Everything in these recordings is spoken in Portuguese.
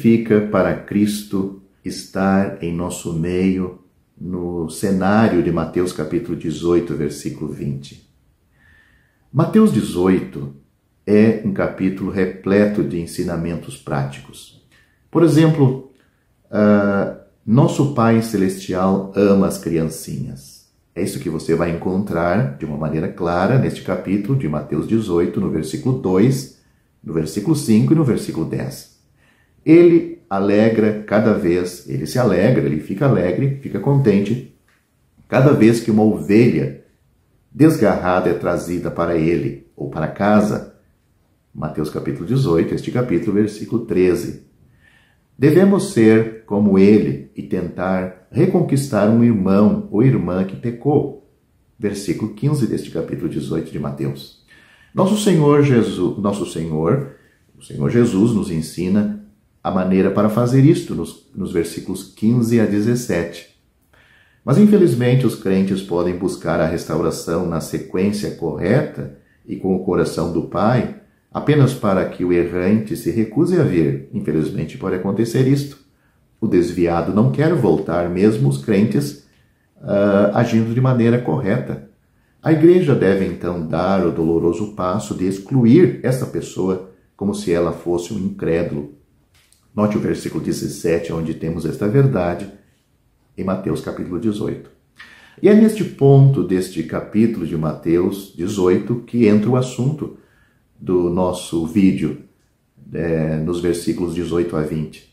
significa para Cristo estar em nosso meio no cenário de Mateus capítulo 18, versículo 20? Mateus 18 é um capítulo repleto de ensinamentos práticos. Por exemplo, nosso Pai Celestial ama as criancinhas. É isso que você vai encontrar de uma maneira clara neste capítulo de Mateus 18, no versículo 2, no versículo 5 e no versículo 10. Ele alegra cada vez, ele se alegra, ele fica alegre, fica contente, cada vez que uma ovelha desgarrada é trazida para ele, ou para casa. Mateus capítulo 18, este capítulo, versículo 13. Devemos ser como ele e tentar reconquistar um irmão ou irmã que pecou. Versículo 15 deste capítulo 18 de Mateus. O Senhor Jesus nos ensina a maneira para fazer isto nos versículos 15 a 17. Mas, infelizmente, os crentes podem buscar a restauração na sequência correta e com o coração do Pai, apenas para que o errante se recuse a vir. Infelizmente, pode acontecer isto. O desviado não quer voltar, mesmo os crentes agindo de maneira correta. A igreja deve, então, dar o doloroso passo de excluir essa pessoa como se ela fosse um incrédulo. Note o versículo 17, onde temos esta verdade, em Mateus capítulo 18. E é neste ponto deste capítulo de Mateus 18 que entra o assunto do nosso vídeo, nos versículos 18 a 20.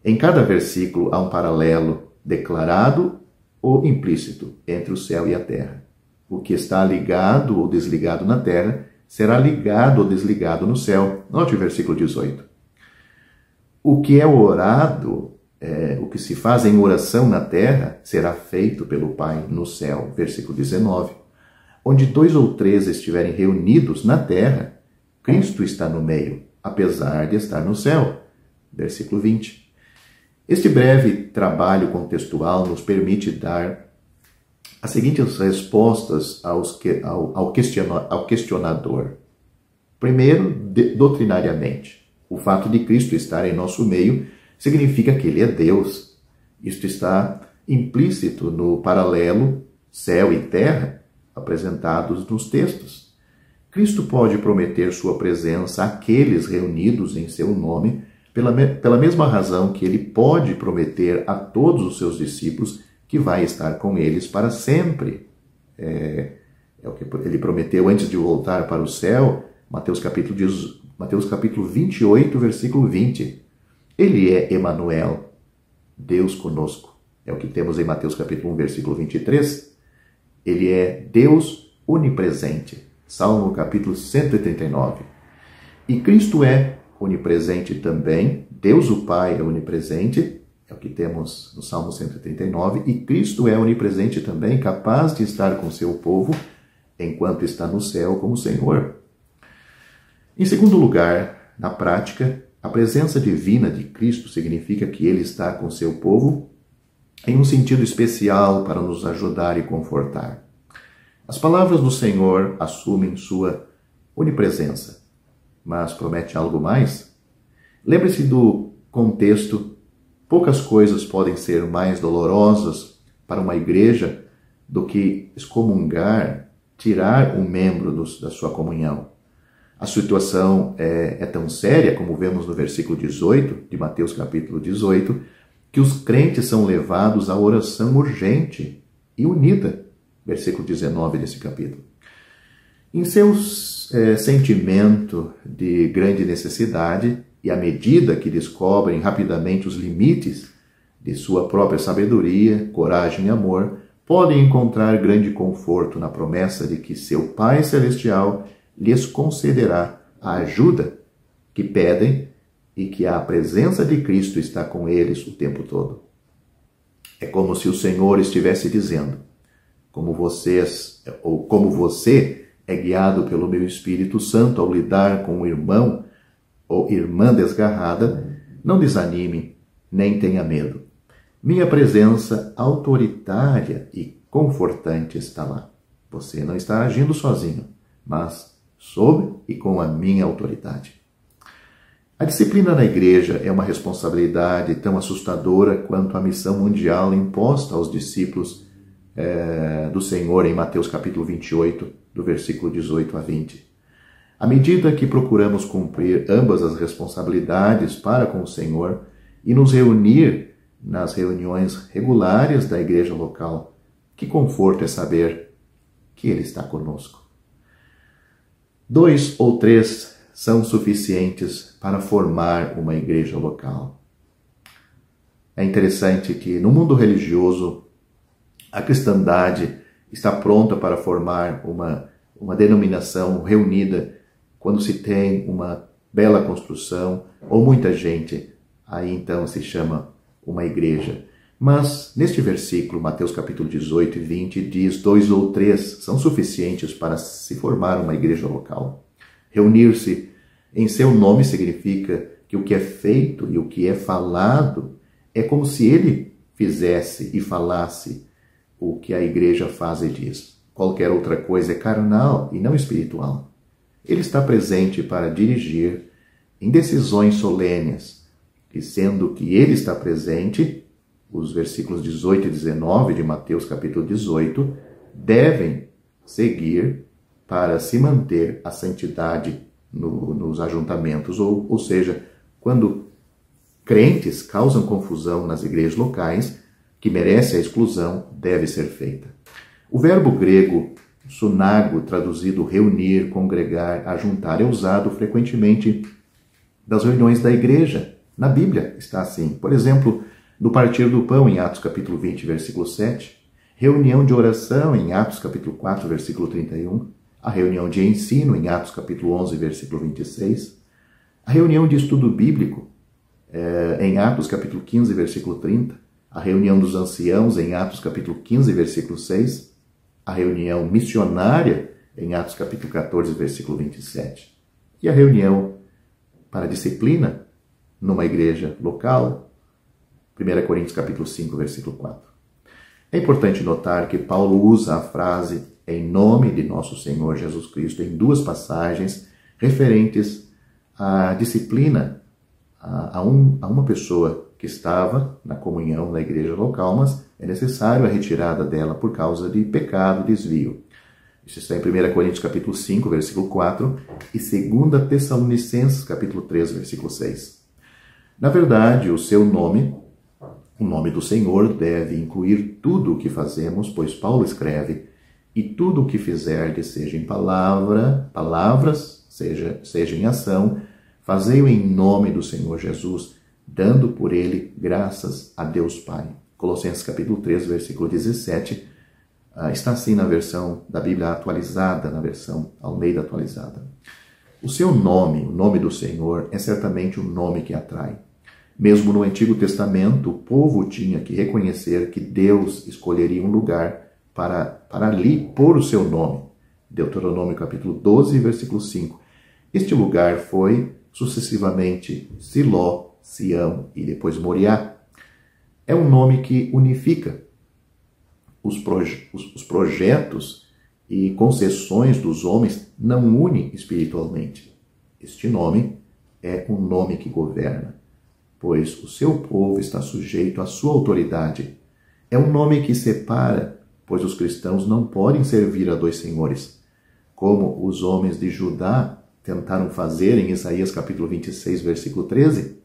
Em cada versículo há um paralelo declarado ou implícito entre o céu e a terra. O que está ligado ou desligado na terra será ligado ou desligado no céu. Note o versículo 18. O que é orado, o que se faz em oração na terra, será feito pelo Pai no céu. Versículo 19. Onde 2 ou 3 estiverem reunidos na terra, Cristo está no meio, apesar de estar no céu. Versículo 20. Este breve trabalho contextual nos permite dar as seguintes respostas ao questionador. Primeiro, doutrinariamente. O fato de Cristo estar em nosso meio significa que Ele é Deus. Isto está implícito no paralelo céu e terra apresentados nos textos. Cristo pode prometer sua presença àqueles reunidos em seu nome pela mesma razão que Ele pode prometer a todos os seus discípulos que vai estar com eles para sempre. É o que Ele prometeu antes de voltar para o céu, Mateus capítulo 28, versículo 20. Ele é Emanuel, Deus conosco. É o que temos em Mateus capítulo 1, versículo 23. Ele é Deus onipresente. Salmo capítulo 139. E Cristo é onipresente também. Deus o Pai é onipresente. É o que temos no Salmo 139. E Cristo é onipresente também, capaz de estar com seu povo enquanto está no céu como Senhor. Em segundo lugar, na prática, a presença divina de Cristo significa que Ele está com seu povo em um sentido especial para nos ajudar e confortar. As palavras do Senhor assumem sua onipresença, mas promete algo mais? Lembre-se do contexto. Poucas coisas podem ser mais dolorosas para uma igreja do que excomungar, tirar um membro da sua comunhão. A situação é tão séria, como vemos no versículo 18, de Mateus capítulo 18, que os crentes são levados à oração urgente e unida. Versículo 19 desse capítulo. Em seu sentimento de grande necessidade, e à medida que descobrem rapidamente os limites de sua própria sabedoria, coragem e amor, podem encontrar grande conforto na promessa de que seu Pai Celestial lhes concederá a ajuda que pedem e que a presença de Cristo está com eles o tempo todo. É como se o Senhor estivesse dizendo: como você é guiado pelo meu Espírito Santo ao lidar com um irmão ou irmã desgarrada, não desanime, nem tenha medo. Minha presença autoritária e confortante está lá. Você não está agindo sozinho, mas sob e com a minha autoridade. A disciplina na igreja é uma responsabilidade tão assustadora quanto a missão mundial imposta aos discípulos do Senhor em Mateus capítulo 28, do versículo 18 a 20. À medida que procuramos cumprir ambas as responsabilidades para com o Senhor e nos reunir nas reuniões regulares da igreja local, que conforto é saber que Ele está conosco. 2 ou 3 são suficientes para formar uma igreja local. É interessante que no mundo religioso a cristandade está pronta para formar uma denominação reunida quando se tem uma bela construção ou muita gente, aí então se chama uma igreja. Mas neste versículo, Mateus capítulo 18 e 20, diz 2 ou 3 são suficientes para se formar uma igreja local. Reunir-se em seu nome significa que o que é feito e o que é falado é como se ele fizesse e falasse o que a igreja faz e diz. Qualquer outra coisa é carnal e não espiritual. Ele está presente para dirigir em decisões solenes, e sendo que ele está presente, os versículos 18 e 19 de Mateus capítulo 18 devem seguir para se manter a santidade nos ajuntamentos, ou seja, quando crentes causam confusão nas igrejas locais, que merece a exclusão, deve ser feita. O verbo grego sunago, traduzido reunir, congregar, ajuntar, é usado frequentemente das reuniões da igreja. Na Bíblia está assim. Por exemplo, no partir do pão, em Atos capítulo 20, versículo 7, reunião de oração, em Atos capítulo 4, versículo 31, a reunião de ensino, em Atos capítulo 11, versículo 26, a reunião de estudo bíblico, em Atos capítulo 15, versículo 30, a reunião dos anciãos, em Atos capítulo 15, versículo 6, a reunião missionária, em Atos capítulo 14, versículo 27, e a reunião para disciplina numa igreja local, 1 Coríntios capítulo 5, versículo 4. É importante notar que Paulo usa a frase em nome de nosso Senhor Jesus Cristo em 2 passagens referentes à disciplina a uma pessoa que estava na comunhão na igreja local, mas é necessário a retirada dela por causa de pecado, desvio. Isso está em 1 Coríntios capítulo 5, versículo 4 e 2 Tessalonicenses capítulo 3, versículo 6. Na verdade, o seu nome, o nome do Senhor, deve incluir tudo o que fazemos, pois Paulo escreve: e tudo o que fizerdes, seja em palavras, seja em ação, fazei-o em nome do Senhor Jesus, dando por ele graças a Deus Pai. Colossenses capítulo 3, versículo 17, está assim na versão da Bíblia atualizada, na versão Almeida atualizada. O seu nome, o nome do Senhor, é certamente um nome que atrai. Mesmo no Antigo Testamento, o povo tinha que reconhecer que Deus escolheria um lugar para ali pôr o seu nome. Deuteronômio capítulo 12, versículo 5. Este lugar foi sucessivamente Siló, Sião e depois Moriá. É um nome que unifica os projetos e concessões dos homens, não une espiritualmente. Este nome é um nome que governa, pois o seu povo está sujeito à sua autoridade. É um nome que separa, pois os cristãos não podem servir a 2 senhores, como os homens de Judá tentaram fazer em Isaías capítulo 26, versículo 13.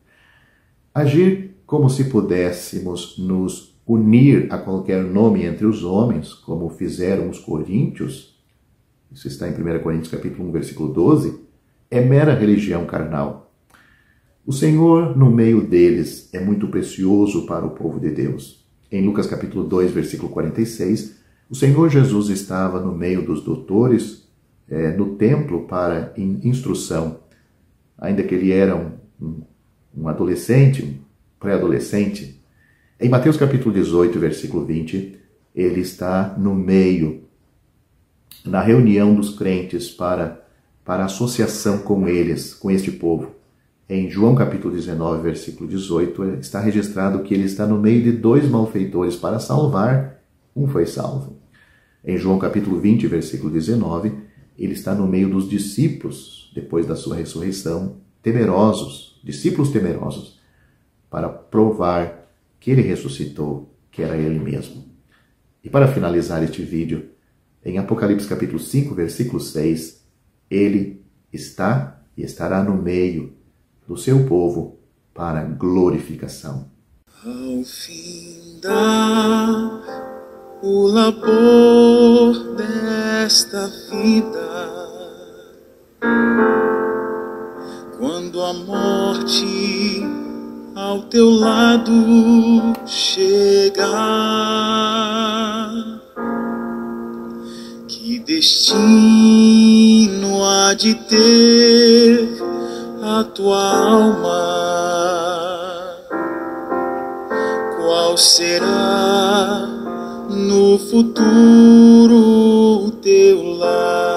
Agir como se pudéssemos nos unir a qualquer nome entre os homens, como fizeram os coríntios, isso está em 1 Coríntios capítulo 1, versículo 12, é mera religião carnal. O Senhor, no meio deles, é muito precioso para o povo de Deus. Em Lucas capítulo 2, versículo 46, o Senhor Jesus estava no meio dos doutores, no templo para instrução. Ainda que ele era um adolescente, um pré-adolescente. Em Mateus capítulo 18, versículo 20, ele está no meio, na reunião dos crentes para associação com eles, com este povo. Em João capítulo 19, versículo 18, está registrado que ele está no meio de 2 malfeitores para salvar, um foi salvo. Em João capítulo 20, versículo 19, ele está no meio dos discípulos, depois da sua ressurreição, temerosos, discípulos temerosos, para provar que ele ressuscitou, que era ele mesmo. E para finalizar este vídeo, em Apocalipse capítulo 5, versículo 6, ele está e estará no meio do seu povo para glorificação. Ao findar o labor desta vida, quando a morte ao teu lado chegar, que destino há de ter a tua alma? Qual será no futuro o teu lar?